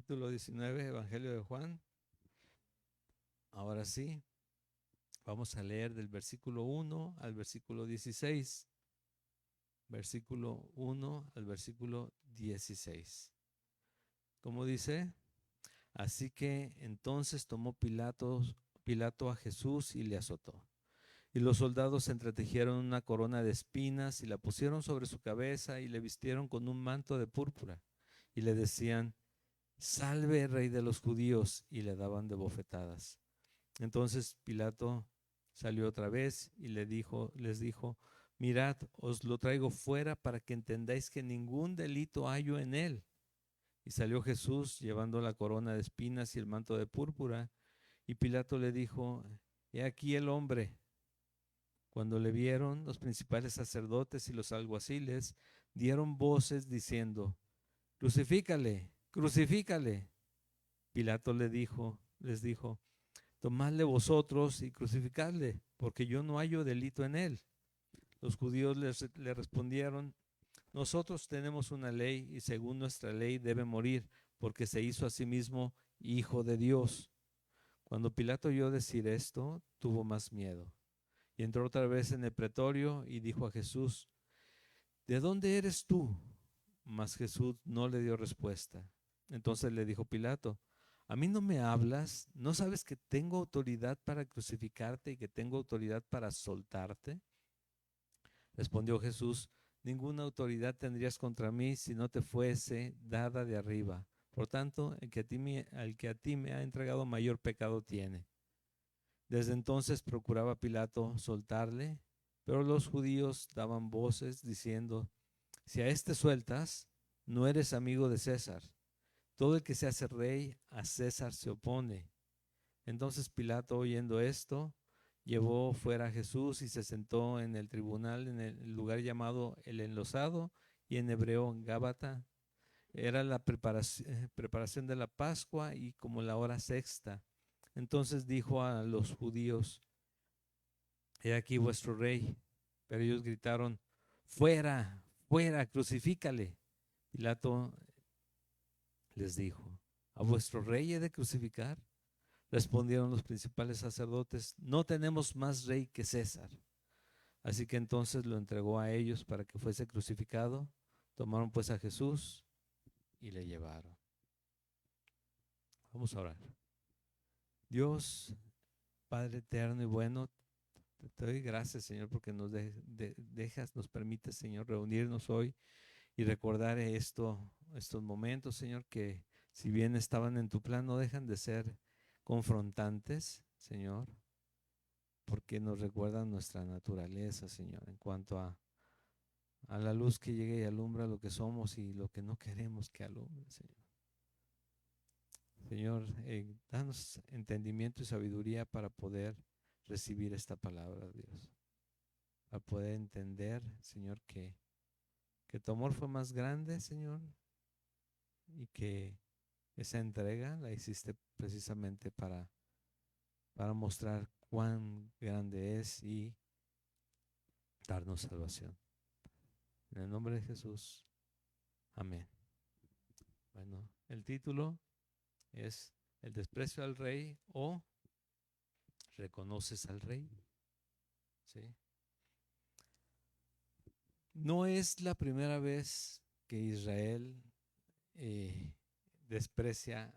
capítulo 19, Evangelio de Juan. Ahora sí, vamos a leer del versículo 1 al versículo 16. Versículo 1 al versículo 16. ¿Cómo dice? Así que entonces tomó Pilato a Jesús y le azotó. Y los soldados entretejieron una corona de espinas y la pusieron sobre su cabeza y le vistieron con un manto de púrpura. Y le decían: Salve, Rey de los judíos, y le daban de bofetadas. Entonces Pilato salió otra vez y les dijo: Mirad, os lo traigo fuera para que entendáis que ningún delito hallo en él. Y salió Jesús llevando la corona de espinas y el manto de púrpura, y Pilato le dijo: He aquí el hombre. Cuando le vieron, los principales sacerdotes y los alguaciles dieron voces diciendo: Crucifícale, crucifícale. Pilato les dijo: Tomadle vosotros y crucificadle, porque yo no hallo delito en él. Los judíos le respondieron: Nosotros tenemos una ley y según nuestra ley debe morir, porque se hizo a sí mismo hijo de Dios. Cuando Pilato oyó decir esto, tuvo más miedo y entró otra vez en el pretorio y dijo a Jesús: ¿De dónde eres tú? Mas Jesús no le dio respuesta. Entonces le dijo Pilato: ¿A mí no me hablas? ¿No sabes que tengo autoridad para crucificarte y que tengo autoridad para soltarte? Respondió Jesús: Ninguna autoridad tendrías contra mí si no te fuese dada de arriba. Por tanto, el que a ti me ha entregado mayor pecado tiene. Desde entonces procuraba Pilato soltarle, pero los judíos daban voces diciendo: Si a este sueltas, no eres amigo de César. Todo el que se hace rey, a César se opone. Entonces Pilato, oyendo esto, llevó fuera a Jesús y se sentó en el tribunal en el lugar llamado El Enlosado, y en hebreo Gábata. Era la preparación de la Pascua y como la hora sexta. Entonces dijo a los judíos: He aquí vuestro rey. Pero ellos gritaron: Fuera, fuera, crucifícale. Pilato les dijo: ¿A vuestro rey he de crucificar? Respondieron los principales sacerdotes: No tenemos más rey que César. Así que entonces lo entregó a ellos para que fuese crucificado. Tomaron pues a Jesús y le llevaron. Vamos a orar. Dios, Padre eterno y bueno, te doy gracias, Señor, porque nos dejas, nos permites, Señor, reunirnos hoy y recordar estos momentos, Señor, que si bien estaban en tu plan, no dejan de ser confrontantes, Señor, porque nos recuerdan nuestra naturaleza, Señor, en cuanto a la luz que llega y alumbra lo que somos y lo que no queremos que alumbre, Señor. Señor, danos entendimiento y sabiduría para poder recibir esta palabra, Dios, para poder entender, Señor, que tu amor fue más grande, Señor, y que esa entrega la hiciste precisamente para mostrar cuán grande es y darnos salvación. En el nombre de Jesús, amén. Bueno, el título es El desprecio al rey o ¿reconoces al rey? ¿Sí? No es la primera vez que Israel desprecia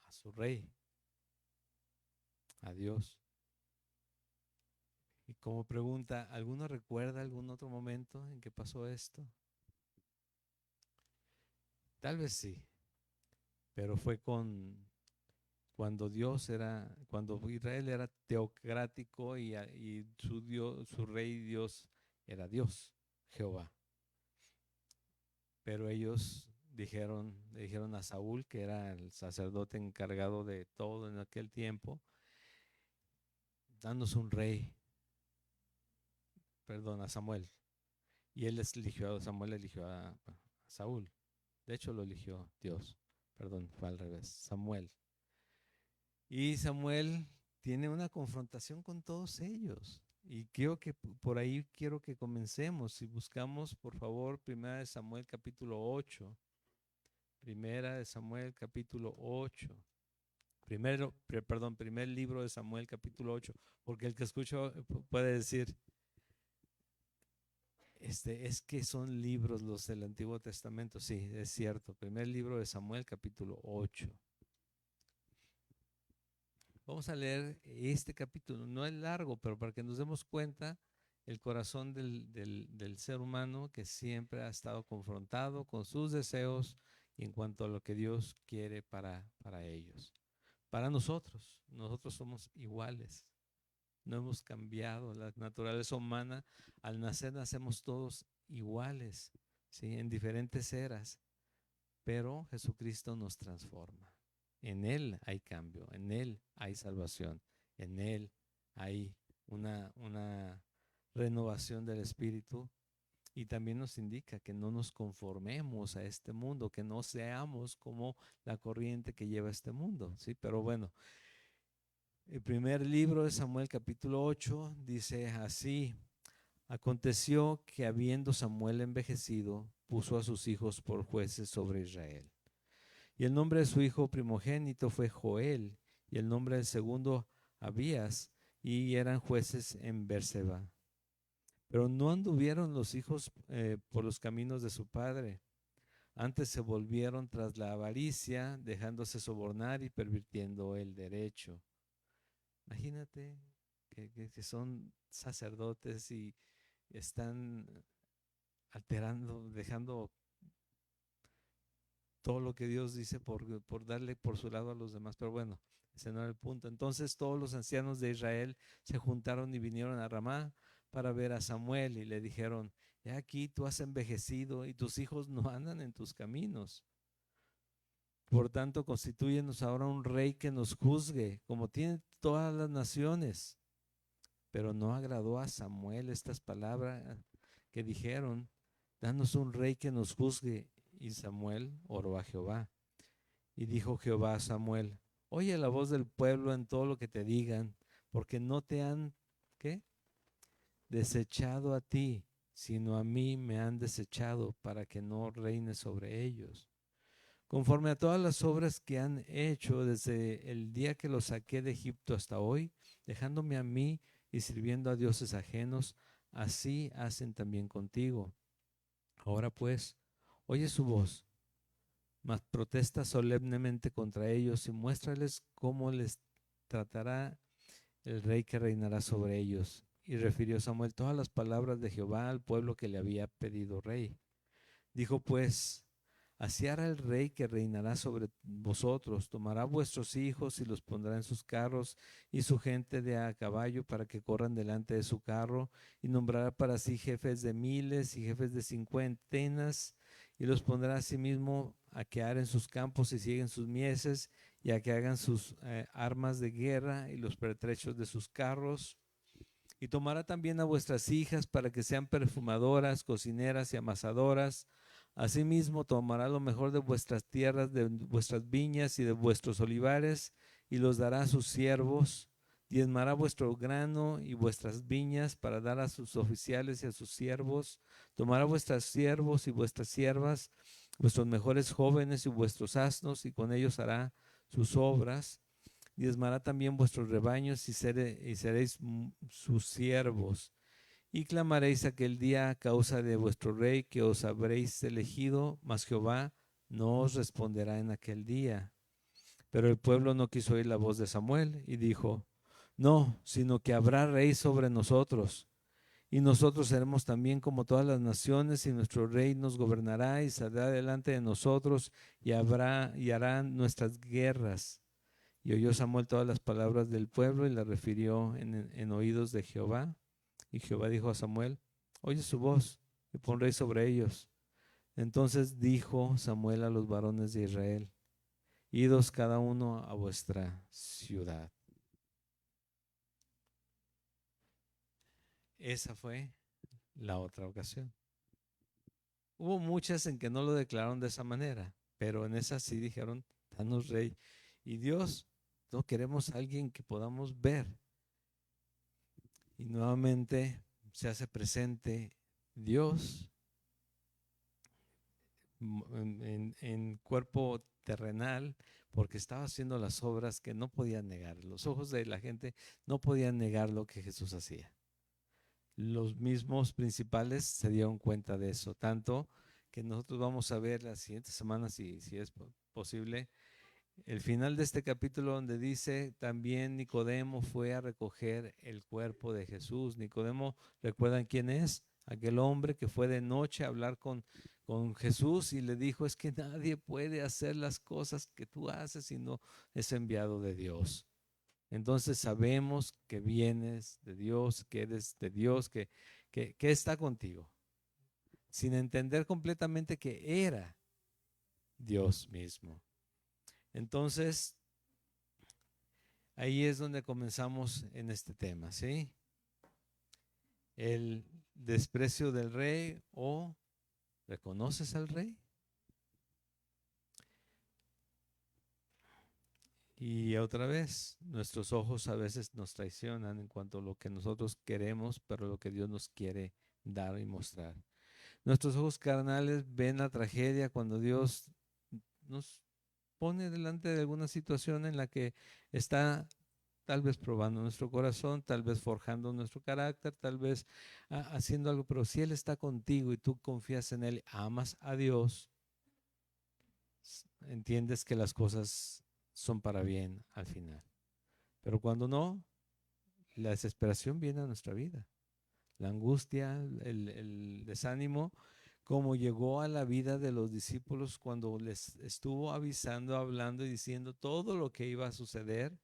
a su rey, a Dios. Y como pregunta, ¿alguno recuerda algún otro momento en que pasó esto? Tal vez sí, pero fue cuando Israel era teocrático y su Dios, su rey Dios era Dios, Jehová. Pero ellos le dijeron a Saúl, que era el sacerdote encargado de todo en aquel tiempo: danos un rey, perdón, a Samuel. Y Samuel eligió a Saúl. De hecho, lo eligió Dios. Perdón, fue al revés. Samuel. Y Samuel tiene una confrontación con todos ellos. Y por ahí quiero que comencemos. Si buscamos, por favor, 1 Samuel capítulo 8. Primera de Samuel, capítulo 8. Primer libro de Samuel, capítulo 8. Porque el que escucha puede decir, es que son libros los del Antiguo Testamento. Sí, es cierto. Primer libro de Samuel, capítulo 8. Vamos a leer este capítulo. No es largo, pero para que nos demos cuenta el corazón del ser humano que siempre ha estado confrontado con sus deseos y en cuanto a lo que Dios quiere para ellos. Para nosotros somos iguales. No hemos cambiado la naturaleza humana. Al nacer nacemos todos iguales, ¿sí? En diferentes eras, pero Jesucristo nos transforma. En Él hay cambio, en Él hay salvación, en Él hay una renovación del espíritu, y también nos indica que no nos conformemos a este mundo, que no seamos como la corriente que lleva este mundo, ¿sí? Pero bueno, el primer libro de Samuel, capítulo 8, dice así: aconteció que habiendo Samuel envejecido, puso a sus hijos por jueces sobre Israel. Y el nombre de su hijo primogénito fue Joel, y el nombre del segundo Abías, y eran jueces en Berseba. Pero no anduvieron los hijos por los caminos de su padre. Antes se volvieron tras la avaricia, dejándose sobornar y pervirtiendo el derecho. Imagínate que son sacerdotes y están alterando, dejando todo lo que Dios dice por darle por su lado a los demás. Pero bueno, ese no era el punto. Entonces todos los ancianos de Israel se juntaron y vinieron a Ramá para ver a Samuel y le dijeron: he aquí, tú has envejecido y tus hijos no andan en tus caminos. Por tanto, constitúyenos ahora un rey que nos juzgue, como tienen todas las naciones. Pero no agradó a Samuel estas palabras que dijeron: danos un rey que nos juzgue. Y Samuel oró a Jehová. Y dijo Jehová a Samuel: oye la voz del pueblo en todo lo que te digan, porque no te han, ¿qué?, desechado a ti, sino a mí me han desechado, para que no reine sobre ellos. Conforme a todas las obras que han hecho desde el día que los saqué de Egipto hasta hoy, dejándome a mí y sirviendo a dioses ajenos, así hacen también contigo. Ahora pues, oye su voz, mas protesta solemnemente contra ellos y muéstrales cómo les tratará el rey que reinará sobre ellos. Y refirió Samuel todas las palabras de Jehová al pueblo que le había pedido rey. Dijo pues: así hará el rey que reinará sobre vosotros. Tomará vuestros hijos y los pondrá en sus carros y su gente de a caballo para que corran delante de su carro, y nombrará para sí jefes de miles y jefes de cincuentenas, y los pondrá a sí mismo a que aren sus campos y sieguen sus mieses, y a que hagan sus armas de guerra y los pertrechos de sus carros. Y tomará también a vuestras hijas para que sean perfumadoras, cocineras y amasadoras. Asimismo tomará lo mejor de vuestras tierras, de vuestras viñas y de vuestros olivares, y los dará a sus siervos. Diezmará vuestro grano y vuestras viñas para dar a sus oficiales y a sus siervos. Tomará vuestros siervos y vuestras siervas, vuestros mejores jóvenes y vuestros asnos, y con ellos hará sus obras. Diezmará también vuestros rebaños y seréis sus siervos. Y clamaréis aquel día a causa de vuestro rey que os habréis elegido, mas Jehová no os responderá en aquel día. Pero el pueblo no quiso oír la voz de Samuel y dijo: no, sino que habrá rey sobre nosotros. Y nosotros seremos también como todas las naciones, y nuestro rey nos gobernará y saldrá delante de nosotros y hará nuestras guerras. Y oyó Samuel todas las palabras del pueblo y las refirió en oídos de Jehová. Y Jehová dijo a Samuel: oye su voz y pon rey sobre ellos. Entonces dijo Samuel a los varones de Israel: idos cada uno a vuestra ciudad. Esa fue la otra ocasión. Hubo muchas en que no lo declararon de esa manera, pero en esa sí dijeron: danos rey. Y Dios, no queremos a alguien que podamos ver. Y nuevamente se hace presente Dios en cuerpo terrenal, porque estaba haciendo las obras que no podían negar. Los ojos de la gente no podían negar lo que Jesús hacía. Los mismos principales se dieron cuenta de eso, tanto que nosotros vamos a ver la siguiente semana, si es posible, el final de este capítulo donde dice también Nicodemo fue a recoger el cuerpo de Jesús. Nicodemo, ¿recuerdan quién es? Aquel hombre que fue de noche a hablar con Jesús y le dijo, es que nadie puede hacer las cosas que tú haces si no es enviado de Dios. Entonces sabemos que vienes de Dios, que eres de Dios, que está contigo, sin entender completamente que era Dios mismo. Entonces, ahí es donde comenzamos en este tema, ¿sí? El desprecio del rey o ¿reconoces al rey? Y otra vez, nuestros ojos a veces nos traicionan en cuanto a lo que nosotros queremos, pero lo que Dios nos quiere dar y mostrar. Nuestros ojos carnales ven la tragedia cuando Dios nos pone delante de alguna situación en la que está tal vez probando nuestro corazón, tal vez forjando nuestro carácter, tal vez haciendo algo, pero si Él está contigo y tú confías en Él, amas a Dios, entiendes que las cosas son para bien al final. Pero cuando no, la desesperación viene a nuestra vida, la angustia, el desánimo, como llegó a la vida de los discípulos cuando les estuvo avisando, hablando y diciendo todo lo que iba a suceder.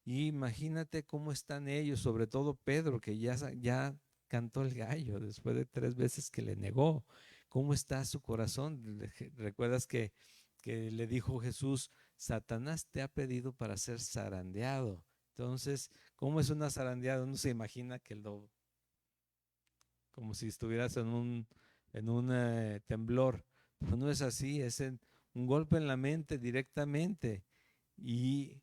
Y imagínate cómo están ellos, sobre todo Pedro, que ya cantó el gallo después de 3 veces que le negó. ¿Cómo está su corazón? ¿Recuerdas que le dijo Jesús, Satanás te ha pedido para ser zarandeado? Entonces, ¿cómo es una zarandeada? Uno se imagina que como si estuvieras en un temblor. Pero no es así, es un golpe en la mente directamente. Y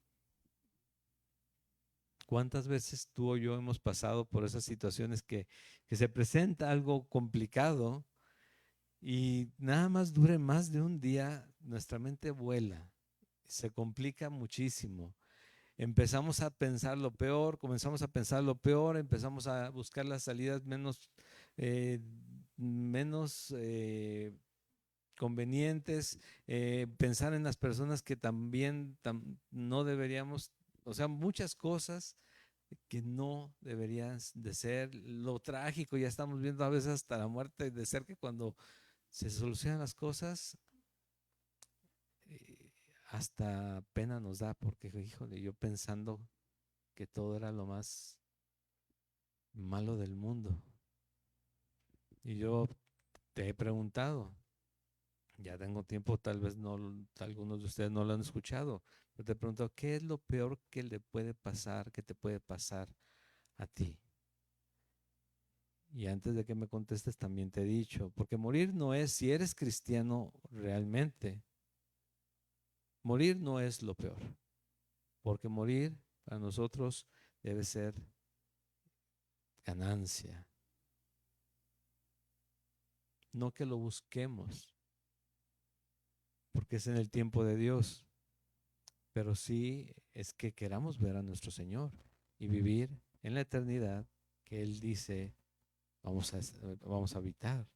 ¿cuántas veces tú o yo hemos pasado por esas situaciones que se presenta algo complicado y nada más dure más de un día, nuestra mente vuela, se complica muchísimo? Empezamos a pensar lo peor, comenzamos a pensar lo peor, empezamos a buscar las salidas menos convenientes, pensar en las personas que también no deberíamos, o sea, muchas cosas que no deberían de ser. Lo trágico, ya estamos viendo a veces hasta la muerte de cerca cuando se solucionan las cosas, hasta pena nos da porque, híjole, yo pensando que todo era lo más malo del mundo. Y yo te he preguntado, ya tengo tiempo, tal vez no, algunos de ustedes no lo han escuchado, pero te he preguntado, ¿qué es lo peor que le puede pasar, que te puede pasar a ti? Y antes de que me contestes también te he dicho, porque morir no es, si eres cristiano realmente, morir no es lo peor, porque morir para nosotros debe ser ganancia, no que lo busquemos, porque es en el tiempo de Dios, pero sí es que queramos ver a nuestro Señor y vivir en la eternidad que Él dice vamos a habitar.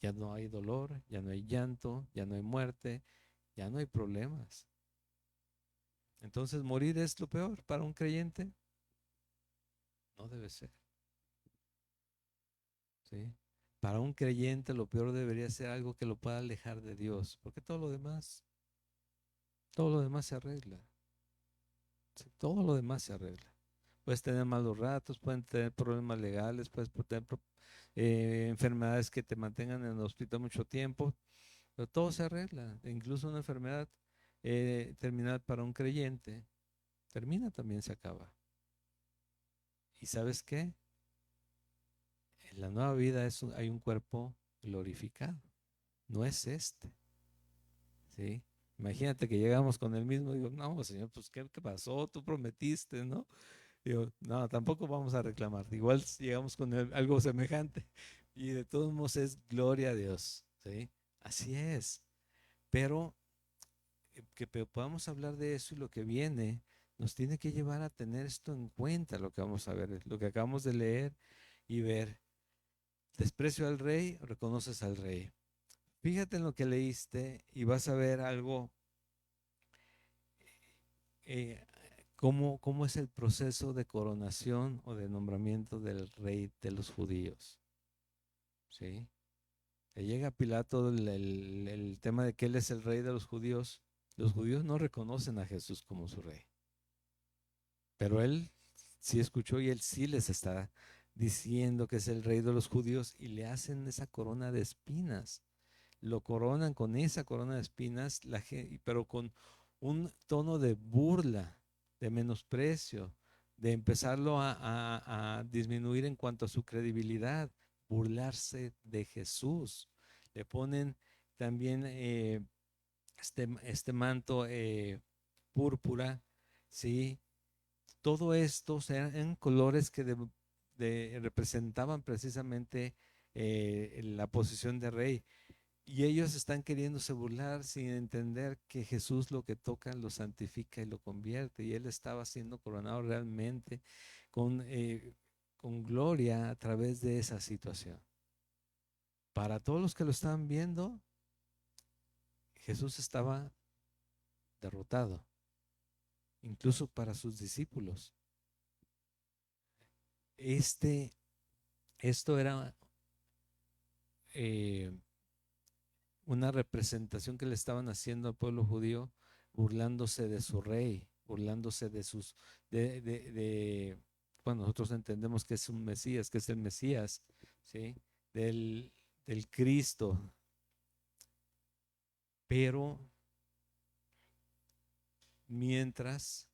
Ya no hay dolor, ya no hay llanto, ya no hay muerte, ya no hay problemas. Entonces, ¿morir es lo peor para un creyente? No debe ser, ¿sí? Para un creyente lo peor debería ser algo que lo pueda alejar de Dios, porque todo lo demás se arregla, ¿sí? Todo lo demás se arregla. Puedes tener malos ratos, pueden tener problemas legales, puedes tener enfermedades que te mantengan en el hospital mucho tiempo, pero todo se arregla. E incluso una enfermedad terminal para un creyente, termina también, se acaba. ¿Y sabes qué? En la nueva vida hay un cuerpo glorificado, no es este, ¿sí? Imagínate que llegamos con el mismo, digo, no, Señor, pues ¿qué pasó? Tú prometiste, ¿no? Digo, no, tampoco vamos a reclamar. Igual llegamos con algo semejante y de todos modos es gloria a Dios, ¿sí? Así es. Pero que podamos hablar de eso y lo que viene nos tiene que llevar a tener esto en cuenta, lo que vamos a ver, lo que acabamos de leer y ver. Desprecio al rey, reconoces al rey. Fíjate en lo que leíste y vas a ver algo, eh, cómo es el proceso de coronación o de nombramiento del rey de los judíos. ¿Sí? Le llega a Pilato el tema de que él es el rey de los judíos. Los judíos no reconocen a Jesús como su rey, pero él sí escuchó y él sí les está diciendo que es el rey de los judíos y le hacen esa corona de espinas. Lo coronan con esa corona de espinas, pero con un tono de burla, de menosprecio, de empezarlo a disminuir en cuanto a su credibilidad, burlarse de Jesús. Le ponen también este manto púrpura, ¿sí? Todo esto eran colores que representaban precisamente la posición de rey. Y ellos están queriéndose burlar sin entender que Jesús lo que toca lo santifica y lo convierte. Y él estaba siendo coronado realmente con, eh, con gloria a través de esa situación. Para todos los que lo estaban viendo, Jesús estaba derrotado, incluso para sus discípulos. Este, esto era eh, una representación que le estaban haciendo al pueblo judío, burlándose de su rey, burlándose de sus, bueno, nosotros entendemos que es un Mesías, que es el Mesías, ¿sí? Del Cristo, pero mientras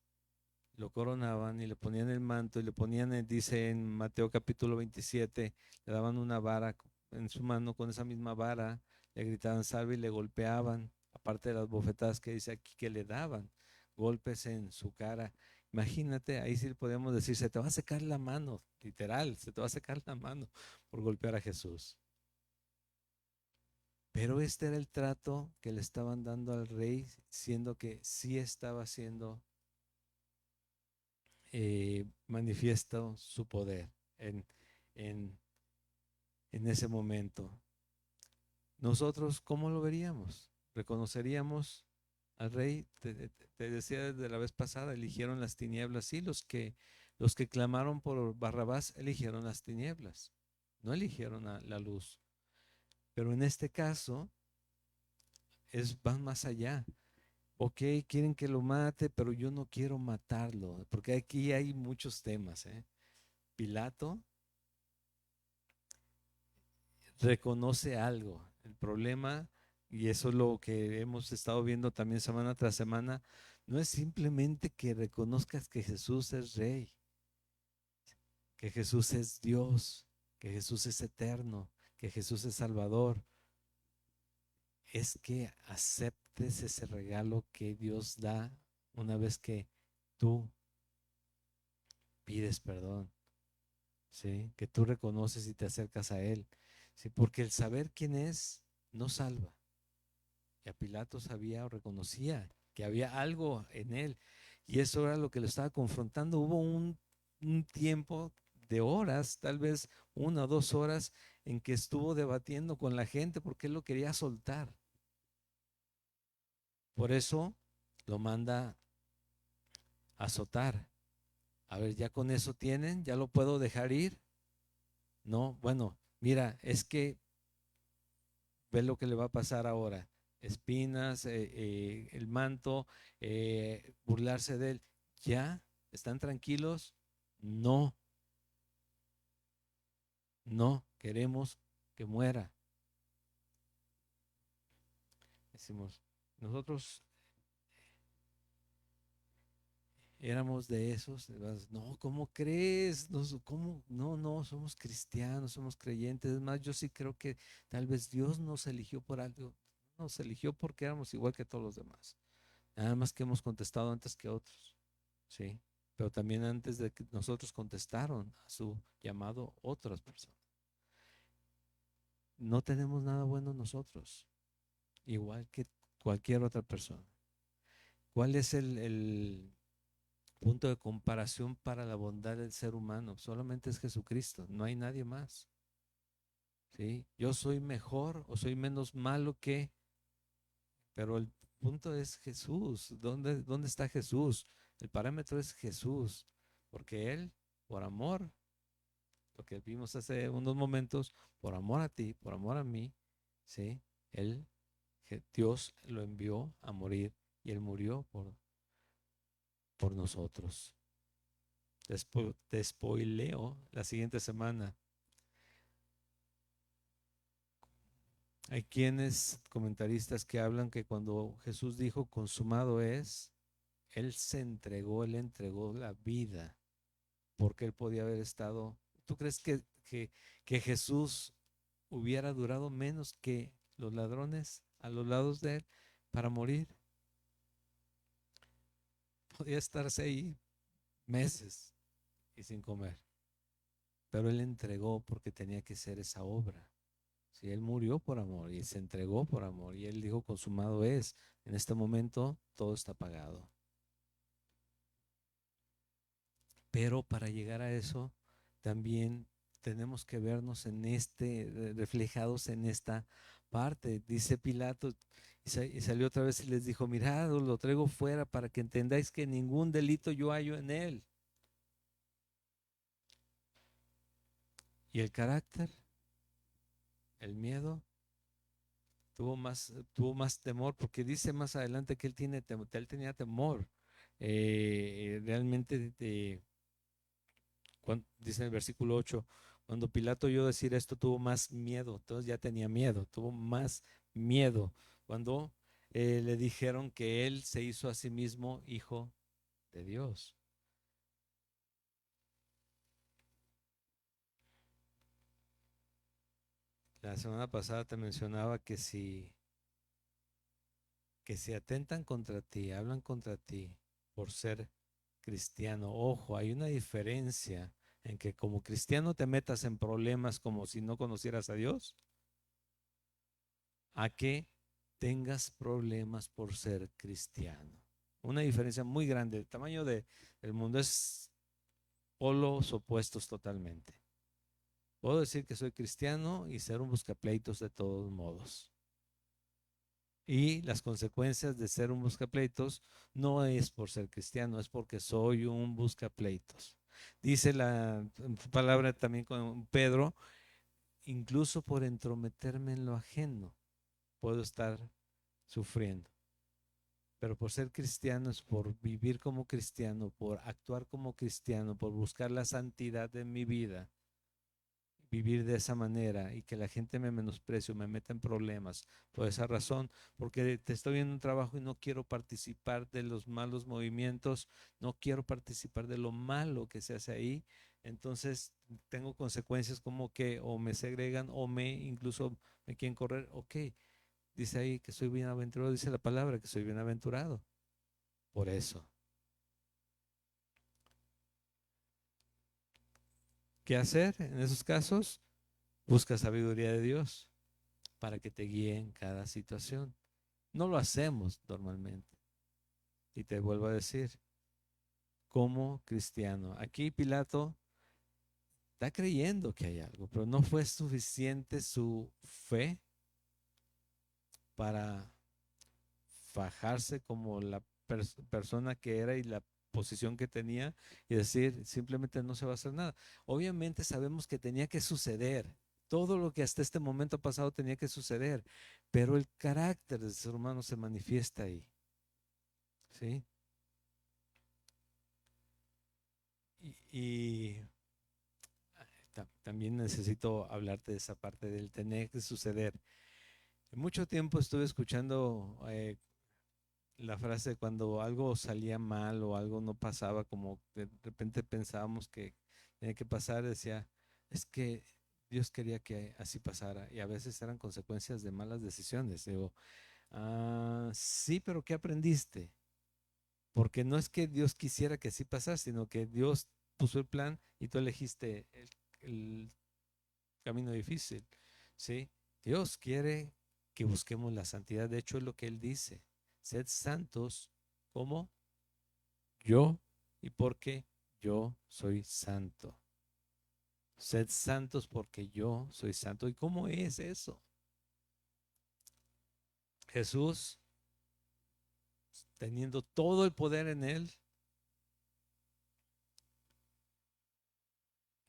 lo coronaban y le ponían el manto y le ponían, dice en Mateo capítulo 27, le daban una vara en su mano, con esa misma vara le gritaban salve y le golpeaban, aparte de las bofetadas que dice aquí que le daban, golpes en su cara. Imagínate, ahí sí podemos decir, se te va a secar la mano, literal, se te va a secar la mano por golpear a Jesús. Pero este era el trato que le estaban dando al rey, siendo que sí estaba siendo manifiesto su poder en, en, en ese momento. Nosotros, ¿cómo lo veríamos? ¿Reconoceríamos al rey? Te decía desde la vez pasada, eligieron las tinieblas. Sí, los que clamaron por Barrabás eligieron las tinieblas, no eligieron a la luz. Pero en este caso, van más allá. Ok, quieren que lo mate, pero yo no quiero matarlo, porque aquí hay muchos temas, ¿eh? Pilato reconoce algo. El problema, y eso es lo que hemos estado viendo también semana tras semana, no es simplemente que reconozcas que Jesús es Rey, que Jesús es Dios, que Jesús es eterno, que Jesús es Salvador. Es que aceptes ese regalo que Dios da una vez que tú pides perdón, ¿sí? Que tú reconoces y te acercas a Él, ¿sí? Porque el saber quién es no salva. Y a Pilato sabía o reconocía que había algo en él. Y eso era lo que lo estaba confrontando. Hubo un tiempo de horas, tal vez 1 o 2 horas, en que estuvo debatiendo con la gente porque él lo quería soltar. Por eso lo manda a azotar. A ver, ya con eso tienen, ya lo puedo dejar ir. No, bueno, mira, es que ve lo que le va a pasar ahora. Espinas, el manto, burlarse de él. ¿Ya? ¿Están tranquilos? No, no, queremos que muera. Decimos, nosotros éramos de esos. No, ¿cómo crees? ¿Cómo? No, no, somos cristianos, somos creyentes. Es más, yo sí creo que tal vez Dios nos eligió por algo. Nos eligió porque éramos igual que todos los demás. Nada más que hemos contestado antes que otros. ¿Sí? Pero también antes de que nosotros contestaron a su llamado otras personas. No tenemos nada bueno nosotros. igual que cualquier otra persona. ¿Cuál es el punto de comparación para la bondad del ser humano? Solamente es Jesucristo, no hay nadie más. ¿Sí? Yo soy mejor o soy menos malo que, pero el punto es Jesús. ¿Dónde está Jesús? El parámetro es Jesús, porque Él, por amor, lo que vimos hace unos momentos, por amor a ti, por amor a mí, ¿sí? Él, Dios lo envió a morir y Él murió por nosotros. Te spoileo la siguiente semana. Hay quienes, comentaristas, que hablan que cuando Jesús dijo consumado es, Él entregó la vida, porque Él podía haber estado. ¿Tú crees que Jesús hubiera durado menos que los ladrones a los lados de Él para morir? Podía estarse ahí meses y sin comer, pero Él entregó porque tenía que ser esa obra. Si Él murió por amor y se entregó por amor y Él dijo consumado es, en este momento todo está pagado. Pero para llegar a eso también tenemos que vernos reflejados en esta parte. Dice Pilato, y salió otra vez y les dijo, mirad, os lo traigo fuera para que entendáis que ningún delito yo hallo en él. Y el carácter, el miedo, tuvo más temor, porque dice más adelante que él tenía temor. Realmente, dice en el versículo 8, cuando Pilato oyó decir esto, tuvo más miedo. Entonces ya tenía miedo, tuvo más miedo. Cuando le dijeron que él se hizo a sí mismo hijo de Dios. La semana pasada te mencionaba que si atentan contra ti, hablan contra ti por ser cristiano. Ojo, hay una diferencia en que como cristiano te metas en problemas como si no conocieras a Dios, a que tengas problemas por ser cristiano. Una diferencia muy grande. El tamaño del mundo es polos opuestos totalmente. Puedo decir que soy cristiano y ser un buscapleitos de todos modos. Y las consecuencias de ser un buscapleitos no es por ser cristiano, es porque soy un buscapleitos. Dice la palabra también con Pedro, incluso por entrometerme en lo ajeno, puedo estar sufriendo. Pero por ser cristiano es por vivir como cristiano, por actuar como cristiano, por buscar la santidad en mi vida, vivir de esa manera y que la gente me menosprecie o me meta en problemas por esa razón, porque te estoy viendo un trabajo y no quiero participar de los malos movimientos, no quiero participar de lo malo que se hace ahí, entonces tengo consecuencias como que o me segregan o incluso me quieren correr. Ok, dice ahí que soy bienaventurado, dice la palabra que soy bienaventurado por eso. ¿Qué hacer en esos casos? Busca sabiduría de Dios para que te guíe en cada situación. No lo hacemos normalmente. Y te vuelvo a decir, como cristiano, aquí Pilato está creyendo que hay algo, pero no fue suficiente su fe para fajarse como la persona que era y la posición que tenía y decir, simplemente no se va a hacer nada. Obviamente sabemos que tenía que suceder. Todo lo que hasta este momento ha pasado tenía que suceder, pero el carácter del ser humano se manifiesta ahí. ¿Sí? Y también necesito hablarte de esa parte del tener que suceder. Mucho tiempo estuve escuchando la frase cuando algo salía mal o algo no pasaba como de repente pensábamos que tenía que pasar, decía, es que Dios quería que así pasara y a veces eran consecuencias de malas decisiones. Digo, sí, pero ¿qué aprendiste? Porque no es que Dios quisiera que así pasara, sino que Dios puso el plan y tú elegiste el camino difícil, ¿sí? Dios quiere que busquemos la santidad. De hecho, es lo que Él dice. Sed santos como yo y porque yo soy santo. Sed santos porque yo soy santo. ¿Y cómo es eso? Jesús, teniendo todo el poder en Él,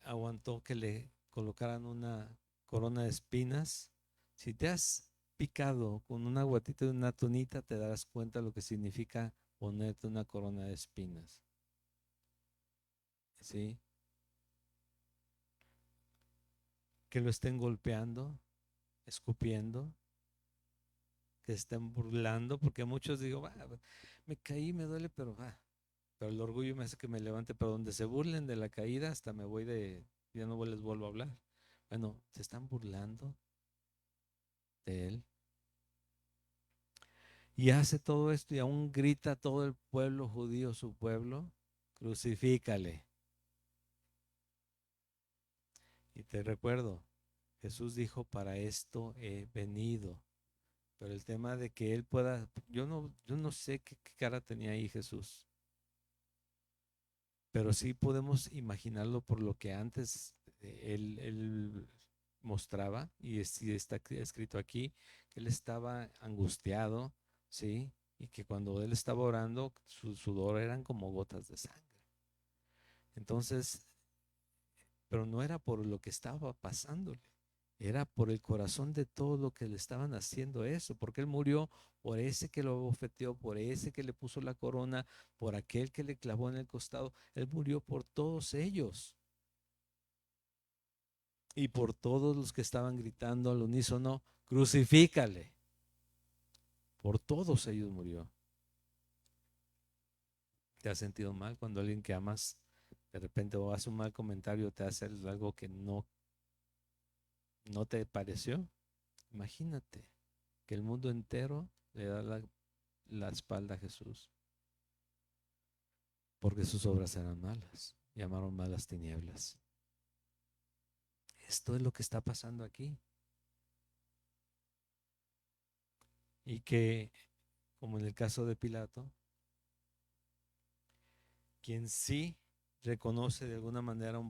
aguantó que le colocaran una corona de espinas. Si te has picado con una guatita de una tunita, te darás cuenta lo que significa ponerte una corona de espinas. ¿Sí? Que lo estén golpeando, escupiendo, que estén burlando, porque muchos digo, me caí, me duele, pero el orgullo me hace que me levante, pero donde se burlen de la caída, hasta me voy ya no les vuelvo a hablar. Bueno, se están burlando de Él. Y hace todo esto y aún grita todo el pueblo judío, su pueblo, crucifícale. Y te recuerdo, Jesús dijo, para esto he venido. Pero el tema de que Él pueda, yo no sé qué cara tenía ahí Jesús, pero sí podemos imaginarlo por lo que antes él mostraba, y está escrito aquí, que Él estaba angustiado, ¿sí? Y que cuando Él estaba orando, su sudor eran como gotas de sangre. Entonces, pero no era por lo que estaba pasándole, era por el corazón de todo lo que le estaban haciendo eso, porque Él murió por ese que lo bofeteó, por ese que le puso la corona, por aquel que le clavó en el costado. Él murió por todos ellos y por todos los que estaban gritando al unísono, crucifícale. Por todos ellos murió. ¿Te has sentido mal cuando alguien que amas de repente o hace un mal comentario, te hace algo que no te pareció? Imagínate que el mundo entero le da la espalda a Jesús porque sus obras eran malas, llamaron malas tinieblas. Esto es lo que está pasando aquí. Y que, como en el caso de Pilato, quien sí reconoce de alguna manera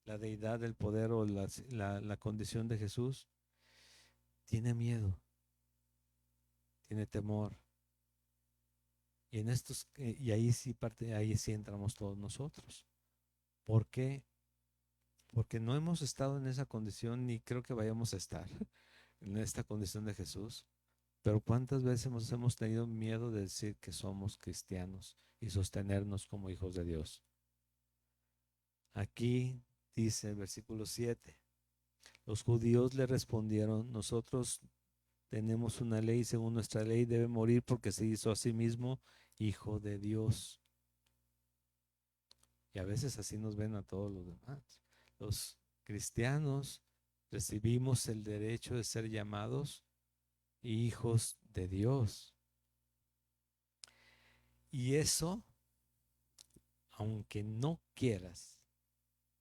la deidad, el poder o la condición de Jesús, tiene miedo, tiene temor. Y en estos, y ahí sí entramos todos nosotros. ¿Por qué? Porque no hemos estado en esa condición ni creo que vayamos a estar en esta condición de Jesús. Pero ¿cuántas veces hemos tenido miedo de decir que somos cristianos y sostenernos como hijos de Dios? Aquí dice el versículo 7, los judíos le respondieron, nosotros tenemos una ley, según nuestra ley debe morir porque se hizo a sí mismo hijo de Dios. Y a veces así nos ven a todos los demás. Los cristianos recibimos el derecho de ser llamados hijos de Dios. Y eso, aunque no quieras,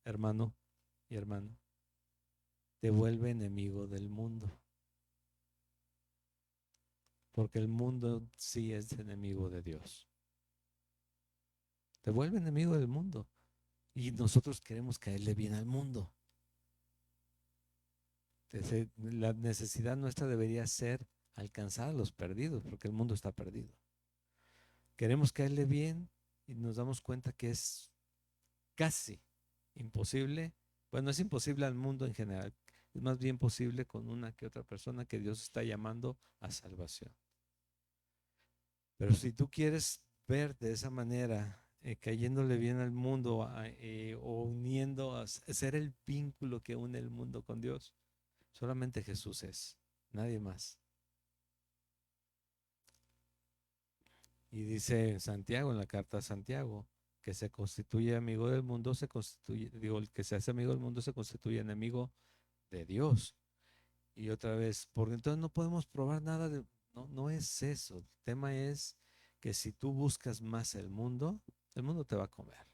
hermano y hermana, te vuelve enemigo del mundo. Porque el mundo sí es enemigo de Dios. Te vuelve enemigo del mundo. Y nosotros queremos caerle bien al mundo. La necesidad nuestra debería ser alcanzar a los perdidos, porque el mundo está perdido. Queremos caerle bien y nos damos cuenta que es casi imposible. Bueno, es imposible al mundo en general. Es más bien posible con una que otra persona que Dios está llamando a salvación. Pero si tú quieres ver de esa manera, cayéndole bien al mundo o uniendo, a ser el vínculo que une el mundo con Dios, solamente Jesús es, nadie más. Y dice en Santiago, en la carta a Santiago, que se constituye amigo del mundo, el que se hace amigo del mundo se constituye enemigo de Dios. Y otra vez, porque entonces no podemos probar nada no es eso. El tema es que si tú buscas más el mundo te va a comer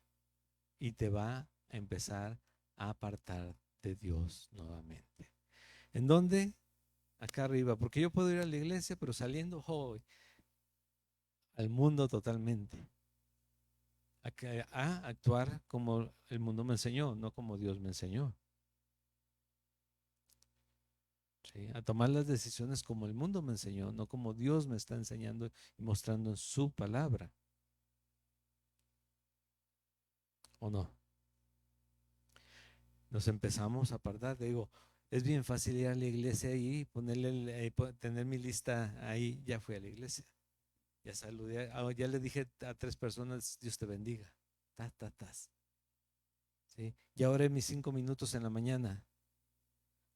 y te va a empezar a apartar de Dios nuevamente. ¿En dónde? acá arriba, porque yo puedo ir a la iglesia, pero saliendo al mundo totalmente, a actuar como el mundo me enseñó, no como Dios me enseñó. ¿Sí? A tomar las decisiones como el mundo me enseñó, no como Dios me está enseñando y mostrando en su palabra. ¿O no? Nos empezamos a apartar. Digo, es bien fácil ir a la iglesia y tener mi lista ahí. Ya fui a la iglesia, ya saludé, ya le dije a 3 personas, Dios te bendiga. Ta, ta, tas. ¿Sí? Ya oré mis 5 minutos en la mañana.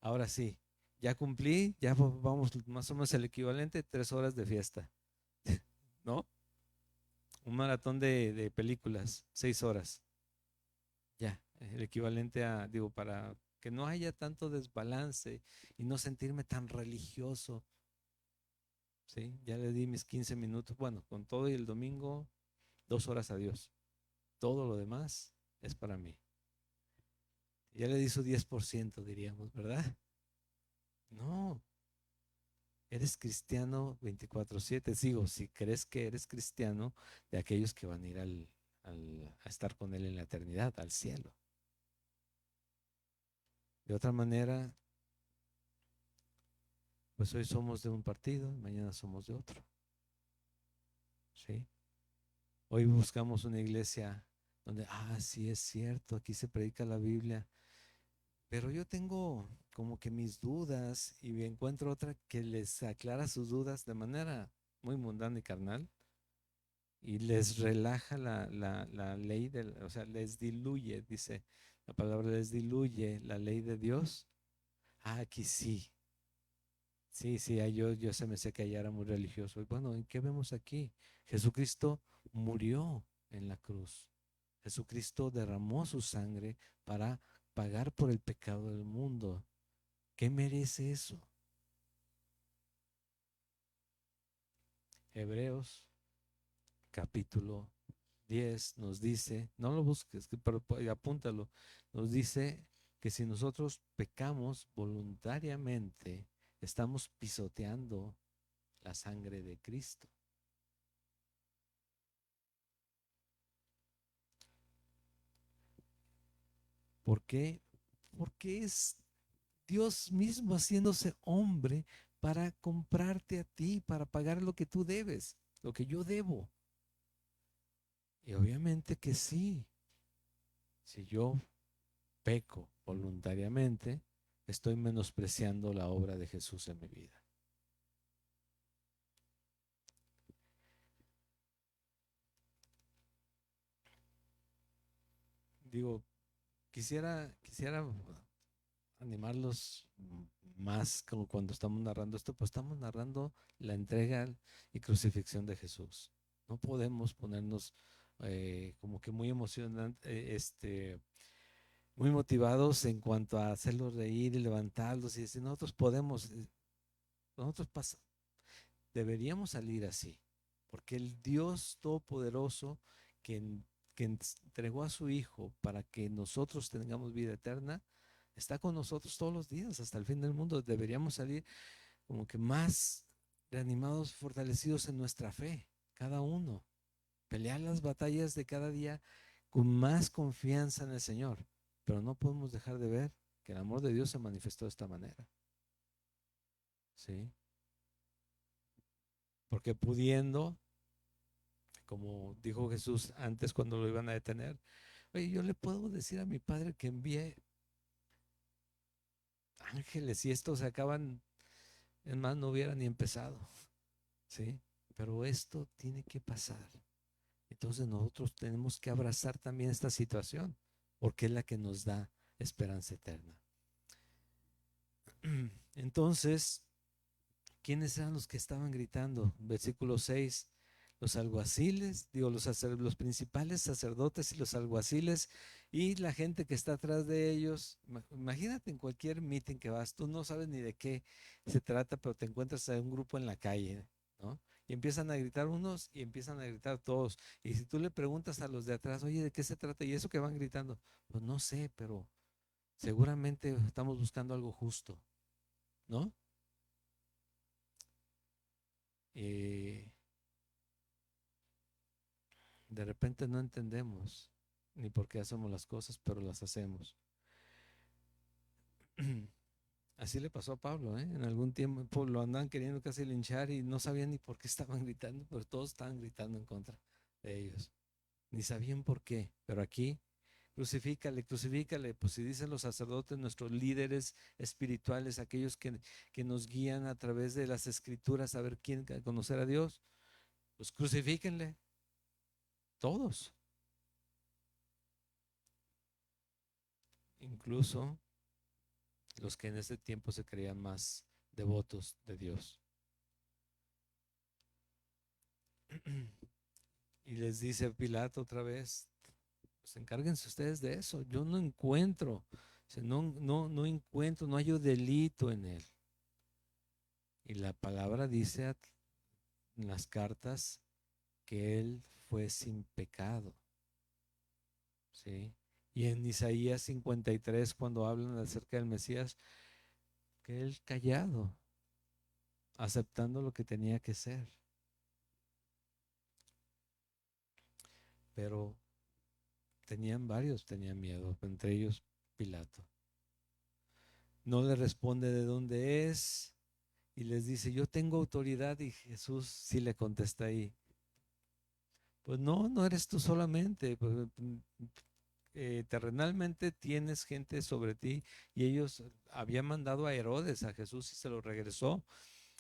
Ahora sí, ya cumplí, ya vamos más o menos el equivalente, 3 horas de fiesta, ¿no? Un maratón de películas, 6 horas. Ya, el equivalente a, digo, para que no haya tanto desbalance y no sentirme tan religioso, ¿sí? Ya le di mis 15 minutos, bueno, con todo y el domingo, 2 horas a Dios. Todo lo demás es para mí. Ya le di su 10%, diríamos, ¿verdad? No, eres cristiano 24/7. Sigo, si crees que eres cristiano, de aquellos que van a ir a estar con Él en la eternidad, al cielo. De otra manera, pues hoy somos de un partido, mañana somos de otro. ¿Sí? Hoy buscamos una iglesia donde, sí es cierto, aquí se predica la Biblia, pero yo tengo como que mis dudas y encuentro otra que les aclara sus dudas de manera muy mundana y carnal y les relaja la ley, o sea, les diluye, dice la palabra, les diluye la ley de Dios. Aquí sí. Sí, sí, yo se me sé que allá era muy religioso. Y bueno, ¿en qué vemos aquí? Jesucristo murió en la cruz. Jesucristo derramó su sangre para pagar por el pecado del mundo. ¿Qué merece eso? Hebreos capítulo 10 nos dice, no lo busques, pero apúntalo, nos dice que si nosotros pecamos voluntariamente, estamos pisoteando la sangre de Cristo. ¿Por qué? Porque es Dios mismo haciéndose hombre para comprarte a ti, para pagar lo que tú debes, lo que yo debo. Y obviamente que sí, si yo peco voluntariamente, estoy menospreciando la obra de Jesús en mi vida. Digo, quisiera animarlos más como cuando estamos narrando esto, pues estamos narrando la entrega y crucifixión de Jesús. No podemos ponernos como que muy emocionante, muy motivados en cuanto a hacerlos reír y levantarlos y decir, nosotros podemos, nosotros deberíamos salir así, porque el Dios Todopoderoso que, que entregó a su Hijo para que nosotros tengamos vida eterna, está con nosotros todos los días hasta el fin del mundo. Deberíamos salir como que más reanimados, fortalecidos en nuestra fe, cada uno. Pelear las batallas de cada día con más confianza en el Señor. Pero no podemos dejar de ver que el amor de Dios se manifestó de esta manera. ¿Sí? Porque pudiendo, como dijo Jesús antes cuando lo iban a detener, oye, yo le puedo decir a mi Padre que envíe ángeles y estos se acaban, es más, no hubiera ni empezado. ¿Sí? Pero esto tiene que pasar. Entonces nosotros tenemos que abrazar también esta situación, porque es la que nos da esperanza eterna. Entonces, ¿quiénes eran los que estaban gritando? Versículo 6, los alguaciles, digo, los principales sacerdotes y los alguaciles y la gente que está atrás de ellos. Imagínate en cualquier meeting que vas, tú no sabes ni de qué se trata, pero te encuentras a un grupo en la calle, ¿no? Y empiezan a gritar unos y empiezan a gritar todos. Y si tú le preguntas a los de atrás, oye, ¿de qué se trata? Y eso que van gritando, pues no sé, pero seguramente estamos buscando algo justo, ¿no? de repente no entendemos ni por qué hacemos las cosas, pero las hacemos. Así le pasó a Pablo, ¿eh? En algún tiempo lo andaban queriendo casi linchar y no sabían ni por qué estaban gritando, pero todos estaban gritando en contra de ellos. Ni sabían por qué, pero aquí, crucifícale, crucifícale. Pues si dicen los sacerdotes, nuestros líderes espirituales, aquellos que nos guían a través de las escrituras a ver quién, a conocer a Dios, pues crucifíquenle, todos. Incluso los que en ese tiempo se creían más devotos de Dios. Y les dice Pilato otra vez, pues encárguense ustedes de eso. Yo no encuentro, o sea, no encuentro, no hallo delito en él. Y la palabra dice en las cartas que él fue sin pecado, ¿sí? Y en Isaías 53, cuando hablan acerca del Mesías, que él callado, aceptando lo que tenía que ser. Pero tenían miedo, entre ellos Pilato. No le responde de dónde es y les dice, yo tengo autoridad, y Jesús sí le contesta ahí, pues no, no eres tú solamente, pues, terrenalmente tienes gente sobre ti, y ellos habían mandado a Herodes a Jesús y se lo regresó,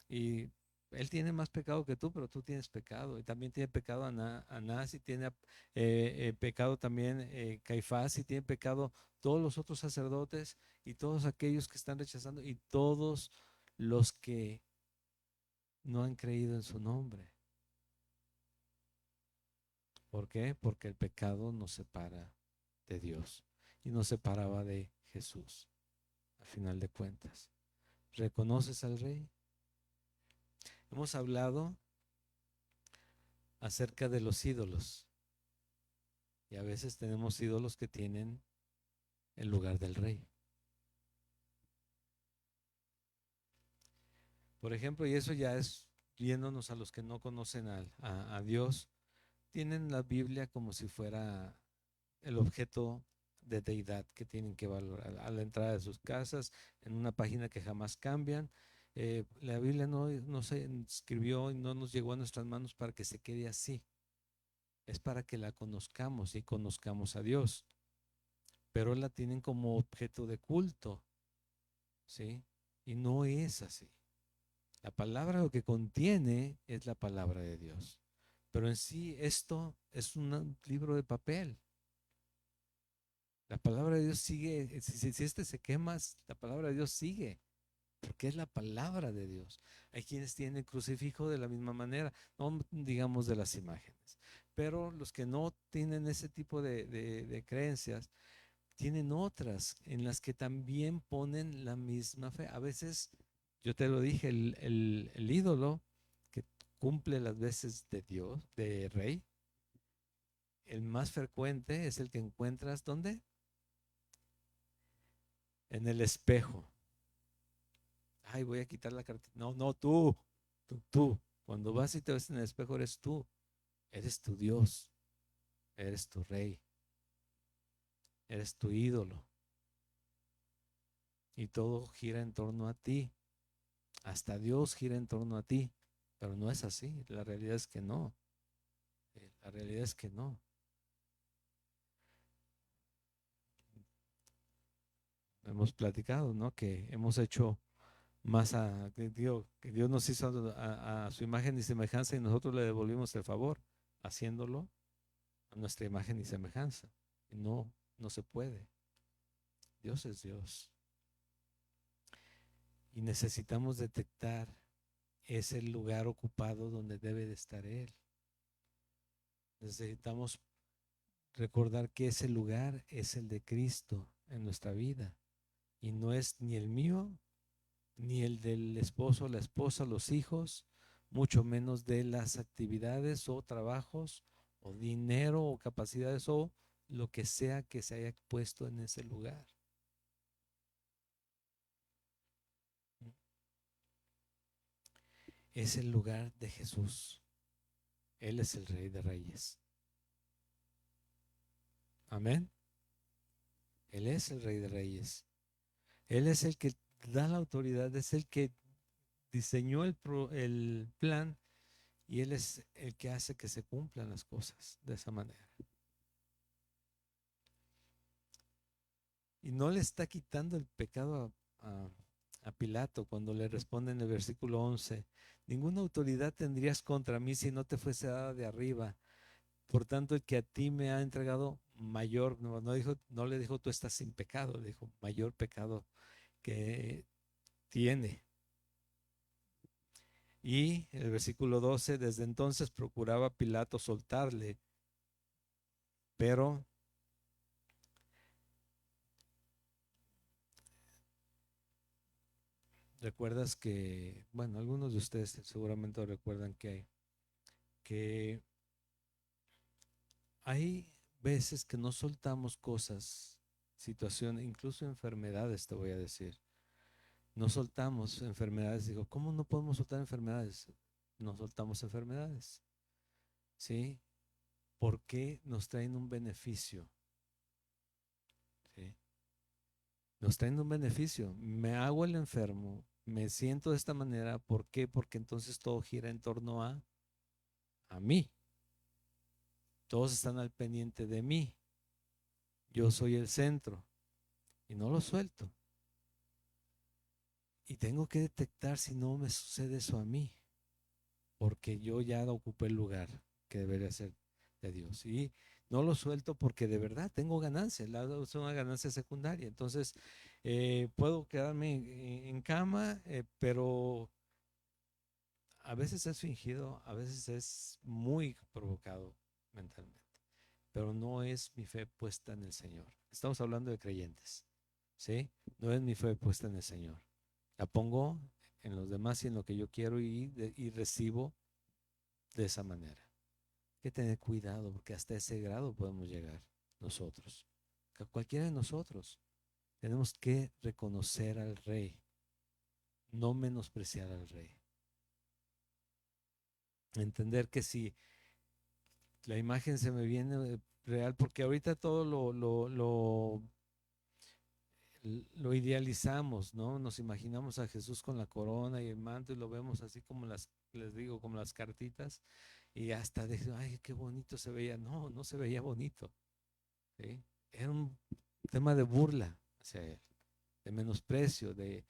y él tiene más pecado que tú, pero tú tienes pecado, y también tiene pecado Anás, y tiene pecado también Caifás, y tiene pecado todos los otros sacerdotes y todos aquellos que están rechazando y todos los que no han creído en su nombre. ¿Por qué? Porque el pecado nos separa de Dios y nos separaba de Jesús, al final de cuentas. ¿Reconoces al Rey? Hemos hablado acerca de los ídolos, y a veces tenemos ídolos que tienen el lugar del Rey. Por ejemplo, y eso ya es viéndonos a los que no conocen a Dios, tienen la Biblia como si fuera el objeto de deidad que tienen que valorar a la entrada de sus casas, en una página que jamás cambian. La Biblia no se escribió y no nos llegó a nuestras manos para que se quede así. Es para que la conozcamos y conozcamos a Dios. Pero la tienen como objeto de culto, ¿sí? Y no es así. La palabra lo que contiene es la palabra de Dios. Pero en sí esto es un libro de papel. La palabra de Dios sigue, si este se quema, la palabra de Dios sigue, porque es la palabra de Dios. Hay quienes tienen el crucifijo de la misma manera, no digamos de las imágenes, pero los que no tienen ese tipo de creencias, tienen otras en las que también ponen la misma fe. A veces, yo te lo dije, el ídolo que cumple las veces de Dios, de rey, el más frecuente es el que encuentras, ¿dónde? En el espejo. Ay, voy a quitar la cartita. No, no, tú. Cuando vas y te ves en el espejo, eres tú. Eres tu Dios. Eres tu rey. Eres tu ídolo. Y todo gira en torno a ti. Hasta Dios gira en torno a ti. Pero no es así. La realidad es que no. La realidad es que no. Hemos platicado, ¿no? Que hemos hecho más que Dios nos hizo a su imagen y semejanza, y nosotros le devolvimos el favor, haciéndolo a nuestra imagen y semejanza. Y no, no se puede. Dios es Dios. Y necesitamos detectar ese lugar ocupado donde debe de estar Él. Necesitamos recordar que ese lugar es el de Cristo en nuestra vida. Y no es ni el mío, ni el del esposo, la esposa, los hijos, mucho menos de las actividades o trabajos o dinero o capacidades o lo que sea que se haya puesto en ese lugar. es el lugar de Jesús. Él es el Rey de Reyes. Amén. Él es el Rey de Reyes. Él es el que da la autoridad, es el que diseñó el plan y Él es el que hace que se cumplan las cosas de esa manera. Y no le está quitando el pecado a Pilato cuando le responde en el versículo 11: ninguna autoridad tendrías contra mí si no te fuese dada de arriba. Por tanto, el que a ti me ha entregado mayor, no le dijo tú estás sin pecado, le dijo mayor pecado que tiene. Y el versículo 12: desde entonces procuraba Pilato soltarle, pero recuerdas que, bueno, algunos de ustedes seguramente recuerdan que hay veces que no soltamos cosas, situaciones, incluso enfermedades, te voy a decir. No soltamos enfermedades. Digo, ¿cómo no podemos soltar enfermedades? No soltamos enfermedades. ¿Sí? Porque nos traen un beneficio. ¿Sí? Nos traen un beneficio. Me hago el enfermo, me siento de esta manera. ¿Por qué? Porque entonces todo gira en torno a mí. Todos están al pendiente de mí. Yo soy el centro y no lo suelto. Y tengo que detectar si no me sucede eso a mí, porque yo ya ocupé el lugar que debería ser de Dios. Y no lo suelto porque de verdad tengo ganancias, es una ganancia secundaria. Entonces, puedo quedarme en cama, pero a veces es fingido, a veces es muy provocado mentalmente, pero no es mi fe puesta en el Señor. Estamos hablando de creyentes, ¿sí? No es mi fe puesta en el Señor. La pongo en los demás y en lo que yo quiero y recibo de esa manera. Hay que tener cuidado porque hasta ese grado podemos llegar nosotros. Cualquiera de nosotros. Tenemos que reconocer al Rey, no menospreciar al Rey. Entender que si la imagen se me viene real, porque ahorita todo lo idealizamos, ¿no? Nos imaginamos a Jesús con la corona y el manto y lo vemos así como les digo, como las cartitas y hasta de, ay, qué bonito se veía. No, no se veía bonito, ¿sí? Era un tema de burla hacia él, de menosprecio, de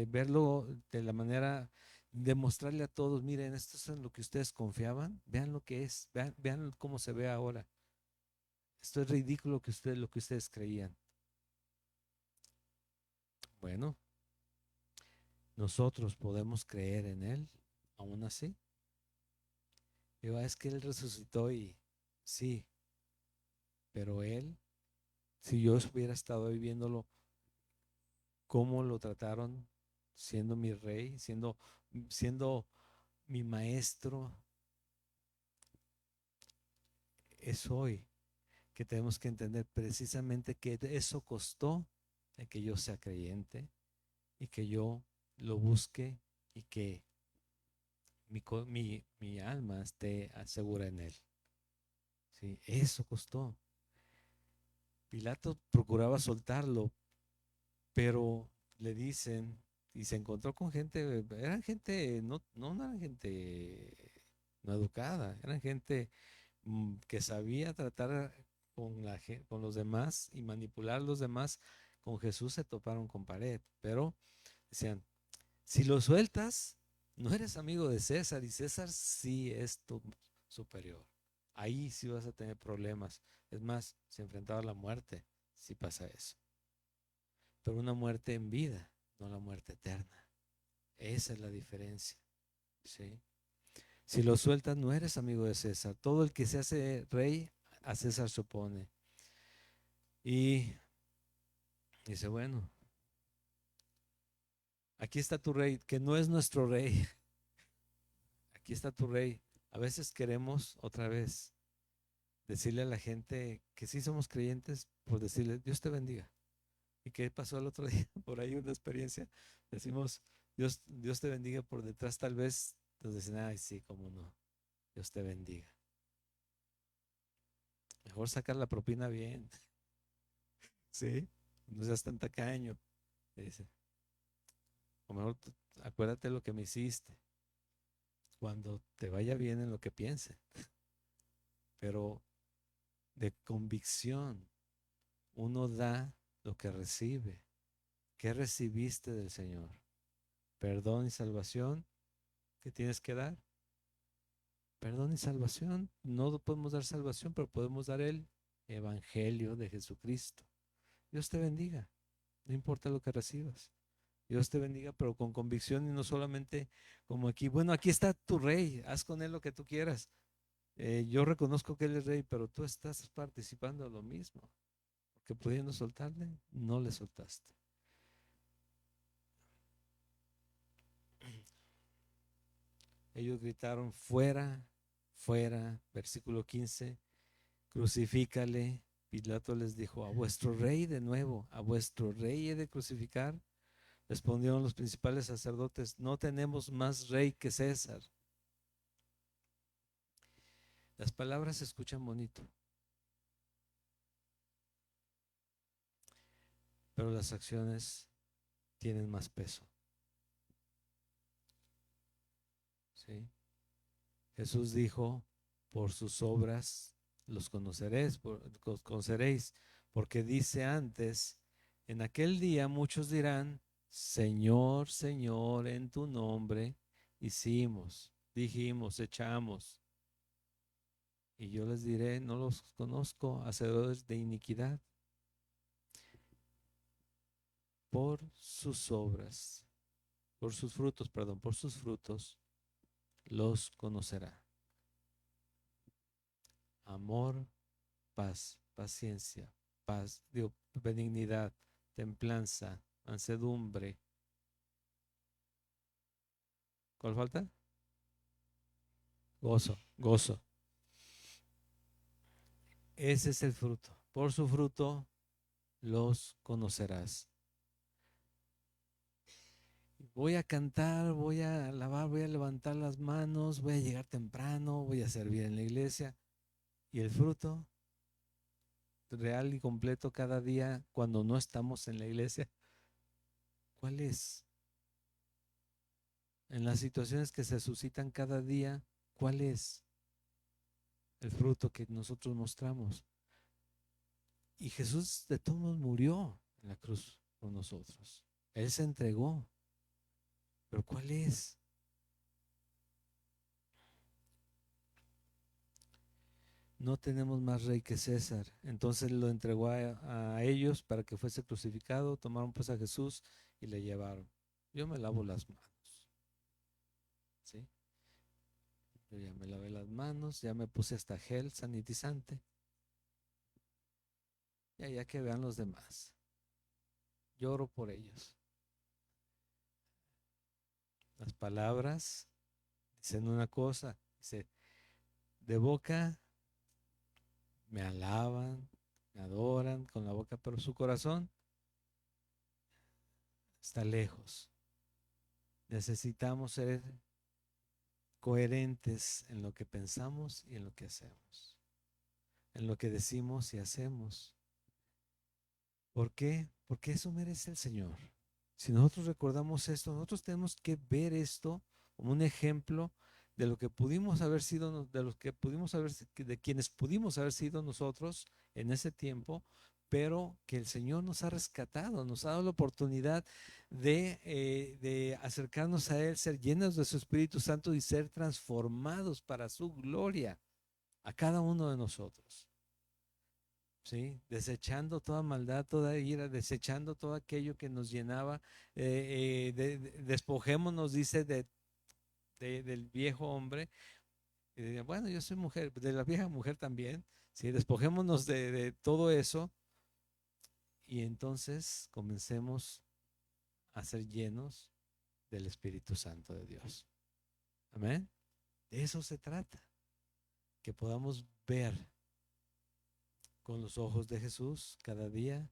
verlo de la manera, de mostrarle a todos, miren, esto es en lo que ustedes confiaban, vean lo que es, vean cómo se ve ahora. Esto es ridículo lo que ustedes creían. Bueno, nosotros podemos creer en Él, aún así. Digo, es que Él resucitó y sí, pero Él, si yo hubiera estado viviéndolo, cómo lo trataron, siendo mi rey, siendo mi maestro, es hoy que tenemos que entender precisamente que eso costó el que yo sea creyente y que yo lo busque y que mi alma esté segura en Él. ¿Sí? Eso costó. Pilato procuraba soltarlo, pero le dicen, y se encontró con gente, eran gente, no eran gente no educada, eran gente que sabía tratar con los demás y manipular a los demás. Con Jesús se toparon con pared, pero decían, si lo sueltas, no eres amigo de César y César sí es tu superior. Ahí sí vas a tener problemas. Es más, se enfrentaba a la muerte si pasa eso. Pero una muerte en vida, no la muerte eterna. Esa es la diferencia. ¿Sí? Si lo sueltas, no eres amigo de César. Todo el que se hace rey, a César se opone. Y dice, bueno, aquí está tu rey, que no es nuestro rey. Aquí está tu rey. A veces queremos otra vez decirle a la gente que sí somos creyentes, por decirle, Dios te bendiga. ¿Y qué pasó el otro día? Por ahí una experiencia. Decimos, Dios te bendiga por detrás, tal vez Entonces dicen, ay, sí, cómo no. Dios te bendiga. Mejor sacar la propina bien. Sí, no seas tan tacaño. Dice, o mejor acuérdate lo que me hiciste. Cuando te vaya bien en lo que piense. Pero de convicción, uno da lo que recibe. ¿Qué recibiste del Señor? Perdón y salvación. ¿Qué tienes que dar? Perdón y salvación. No podemos dar salvación, pero podemos dar el Evangelio de Jesucristo. Dios te bendiga. No importa lo que recibas. Dios te bendiga, pero con convicción y no solamente como aquí. Bueno, aquí está tu rey. Haz con él lo que tú quieras. Yo reconozco que él es rey, pero tú estás participando de lo mismo. Porque pudiendo soltarle, no le soltaste. Ellos gritaron, fuera, fuera, versículo 15, crucifícale. Pilato les dijo, a vuestro rey de nuevo, a vuestro rey he de crucificar. Respondieron los principales sacerdotes, no tenemos más rey que César. Las palabras se escuchan bonito, pero las acciones tienen más peso. ¿Sí? Jesús dijo, por sus obras los conoceréis, porque dice antes, en aquel día muchos dirán, Señor, Señor, en tu nombre hicimos, dijimos, echamos. Y yo les diré, no los conozco, hacedores de iniquidad, por sus obras, por sus frutos, perdón, por sus frutos los conocerá. Amor, paz, paciencia, paz, digo, benignidad, templanza, mansedumbre. ¿Cuál falta? Gozo, gozo. Ese es el fruto. Por su fruto los conocerás. Voy a cantar, voy a alabar, voy a levantar las manos, voy a llegar temprano, voy a servir en la iglesia. Y el fruto real y completo cada día cuando no estamos en la iglesia, ¿cuál es? En las situaciones que se suscitan cada día, ¿cuál es el fruto que nosotros mostramos? Y Jesús de todos modos murió en la cruz por nosotros. Él se entregó. Pero ¿cuál es? No tenemos más rey que César. Entonces lo entregó a ellos para que fuese crucificado. Tomaron pues a Jesús y le llevaron. Yo me lavo las manos. ¿Sí? Yo ya me lavé las manos, ya me puse hasta gel sanitizante. Ya que vean los demás. Lloro por ellos. Las palabras dicen una cosa. Dice, de boca me alaban, me adoran con la boca, pero su corazón está lejos. Necesitamos ser coherentes en lo que pensamos y en lo que hacemos, en lo que decimos y hacemos. ¿Por qué? Porque eso merece el Señor. Si nosotros recordamos esto, nosotros tenemos que ver esto como un ejemplo de lo que pudimos haber sido, de los que pudimos haber, de quienes pudimos haber sido nosotros en ese tiempo, pero que el Señor nos ha rescatado, nos ha dado la oportunidad de acercarnos a Él, ser llenos de su Espíritu Santo y ser transformados para su gloria a cada uno de nosotros. ¿Sí? Desechando toda maldad, toda ira, desechando todo aquello que nos llenaba. Despojémonos, dice, del viejo hombre. Bueno, yo soy mujer, de la vieja mujer también. ¿Sí? Despojémonos de todo eso y entonces comencemos a ser llenos del Espíritu Santo de Dios. Amén. De eso se trata. Que podamos ver con los ojos de Jesús cada día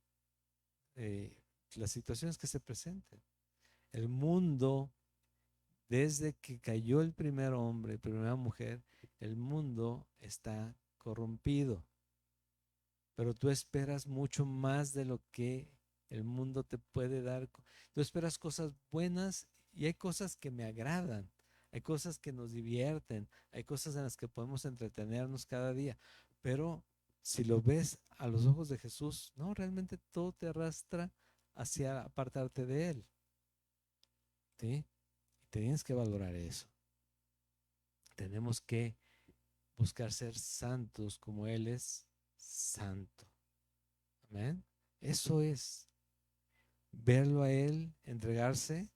las situaciones que se presenten. El mundo Desde que cayó el primer hombre, primera mujer, el mundo está corrompido. Pero tú esperas mucho más de lo que el mundo te puede dar. Tú esperas cosas buenas y hay cosas que me agradan, hay cosas que nos divierten, hay cosas en las que podemos entretenernos cada día. Pero si lo ves a los ojos de Jesús, no, realmente todo te arrastra hacia apartarte de Él. ¿Sí? Y tienes que valorar eso. Tenemos que buscar ser santos como Él es santo. Amén. Eso es verlo a Él, entregarse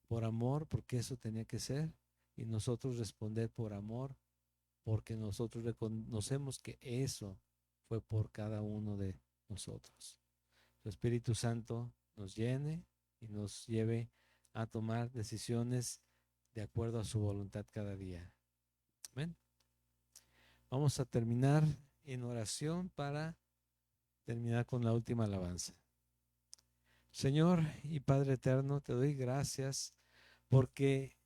por amor, porque eso tenía que ser, y nosotros responder por amor, porque nosotros reconocemos que eso fue por cada uno de nosotros. El Espíritu Santo nos llene y nos lleve a tomar decisiones de acuerdo a su voluntad cada día. Amén. Vamos a terminar en oración para terminar con la última alabanza. Señor y Padre eterno, te doy gracias porque